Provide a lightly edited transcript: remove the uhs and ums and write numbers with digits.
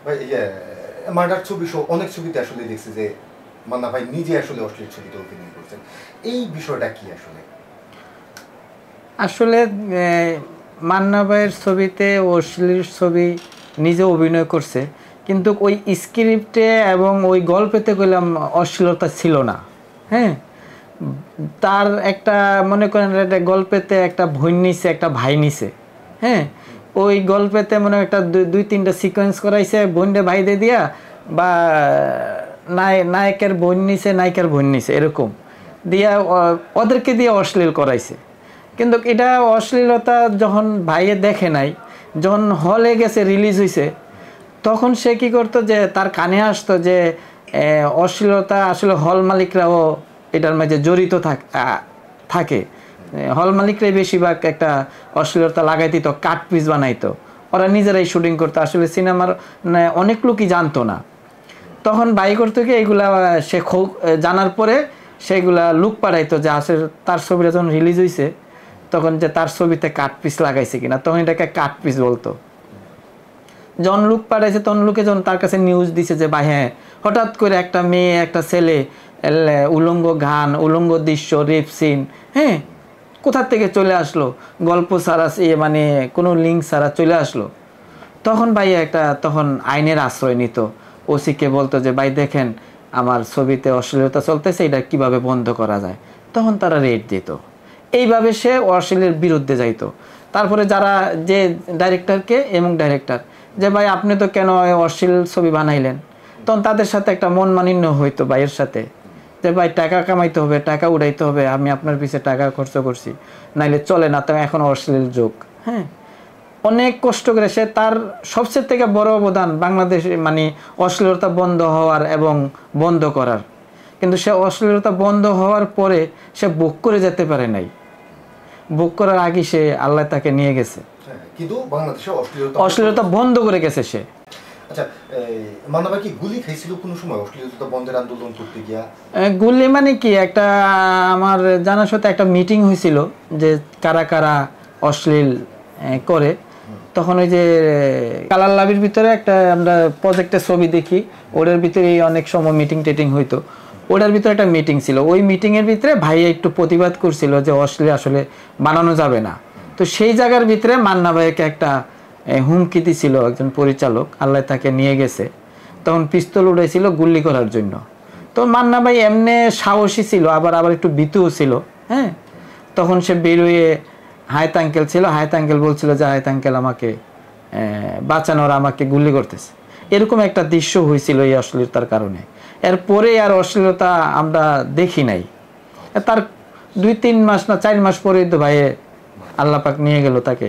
ভাই মার্ডার ছবি সহ অনেক ছবিতে আসলে দেখছি যে মান্না ভাই নিজে আসলে অশ্লীল ছবিতে অভিনয় করছেন, এই বিষয়টা কি আসলে? আসলে মান্না ভাইয়ের ছবিতে অশ্লীল ছবি নিজে অভিনয় করছে, কিন্তু ওই স্ক্রিপ্টে এবং ওই গল্পেতে কইলাম অশ্লীলতা ছিল না। হ্যাঁ, তার একটা মনে করেন একটা গল্পেতে একটা বোন নিছে, একটা ভাই নিছে। হ্যাঁ, ওই গল্পেতে মনে একটা দুই তিনটা সিকোয়েন্স করাইছে বোনটা ভাইদের দিয়া, বা নায়কের বোন নিছে, নায়িকার বোন নিছে, এরকম দিয়া ওদেরকে দিয়ে অশ্লীল করাইছে। কিন্তু এটা অশ্লীলতা যখন ভাইয়ে দেখে নাই, যখন হলে গেছে রিলিজ হয়েছে, তখন সে কী করতো যে তার কানে আসতো যে অশ্লীলতা আসলে হল মালিকরাও এটার মাঝে জড়িত থাকে। হল মালিকরাই বেশিরভাগ একটা অশ্লীলতা লাগাই দিত, কাট পিস বানাইতো, ওরা নিজেরাই শুটিং করতো, আসলে সিনেমার অনেক লোকই জানতো না। তখন ভাই করতো কি এইগুলা সে জানার পরে সেইগুলা লুক পাঠাইতো যে আসলে তার ছবিটা যখন রিলিজ হয়েছে তখন যে তার ছবিতে কাট পিস লাগাইছে কিনা, তখন এটাকে কাট পিস বলতো। যখন লুক পাঠাইছে তখন লোকে যখন তার কাছে নিউজ দিছে যে ভাই হ্যাঁ হঠাৎ করে একটা মেয়ে একটা ছেলে উলঙ্গ গান, উলঙ্গ দৃশ্য, রেপ সিন, হ্যাঁ কোথার থেকে চলে আসলো, গল্প ছাড়া মানে কোনো লিঙ্ক ছাড়া চলে আসলো, তখন ভাই তখন আইনের আশ্রয় নিত, ওসিকে বলতো যে ভাই দেখেন আমার ছবিতে অশ্লীলতা চলতেছে, এটা কিভাবে বন্ধ করা যায়, তখন তারা রেট দিত। এইভাবে সে অশ্লীলের বিরুদ্ধে যাইতো। তারপরে যারা যে ডাইরেক্টরকে এবং ডাইরেক্টর যে ভাই আপনি তো কেন অশ্লীল ছবি বানাইলেন, তখন তাদের সাথে একটা মন মানিন্য হইতো ভাইয়ের সাথে যে ভাই টাকা কামাইতে হবে, টাকা উড়াইতে হবে, আমি আপনার পিছে টাকা খরচ করছি, নাইলে চলে না, তো এখন অশ্লীল যুগ। হ্যাঁ, অনেক কষ্ট করে সে তার সবচেয়ে থেকে বড় অবদান বাংলাদেশে মানে অশ্লীলতা বন্ধ হওয়ার এবং বন্ধ করার। কিন্তু সে অশ্লীলতা বন্ধ হওয়ার পরে সে বুক করে যেতে পারে নাই, বুক করার আগে সে আল্লাহ তাকে নিয়ে গেছে, কিন্তু বাংলাদেশে অশ্লীলতা বন্ধ করে গেছে সে। আচ্ছা, মান্না ভাই কি গুলি খাইছিল কোনো সময় অশ্লীলতা বন্ধের আন্দোলন করতে গিয়া? গুলি মানে কি, একটা আমার জানার সাথে একটা মিটিং হয়েছিল যে কারা কারা অশ্লীল করে, তখন ওই যে কালার লাভির ভিতরে একটা আমরা প্রজেক্টের ছবি দেখি, ওটার ভিতরে অনেক সময় মিটিং টেটিং হইতো, ওটার ভিতরে একটা মিটিং ছিল, ওই মিটিংয়ের ভিতরে ভাইয়া একটু প্রতিবাদ করছিল যে অশ্লীল আসলে বানানো যাবে না। তো সেই জায়গার ভিতরে মান্না ভাইকে একটা হুমকি দিছিল একজন পরিচালক, আল্লাহ তাকে নিয়ে গেছে, তখন পিস্তল উঠেছিল গুলি করার জন্য। তো মান্না ভাই এমনি সাহসী ছিল, আবার আবার একটু ভীতুও ছিল। হ্যাঁ, তখন সে বেরোয়, হায়াত আঙ্কেল ছিল, হায়াত আঙ্কেল বলছিল যে হায়াত আঙ্কেল আমাকে বাঁচানোর, আমাকে গুলি করতেছে, এরকম একটা দৃশ্য হয়েছিল এই অশ্লীলতার কারণে। এরপরে আর অশ্লীলতা আমরা দেখি নাই। তার 2-3 মাস না 4 মাস পরেই তো ভাই আল্লাহ পাক নিয়ে গেল তাকে।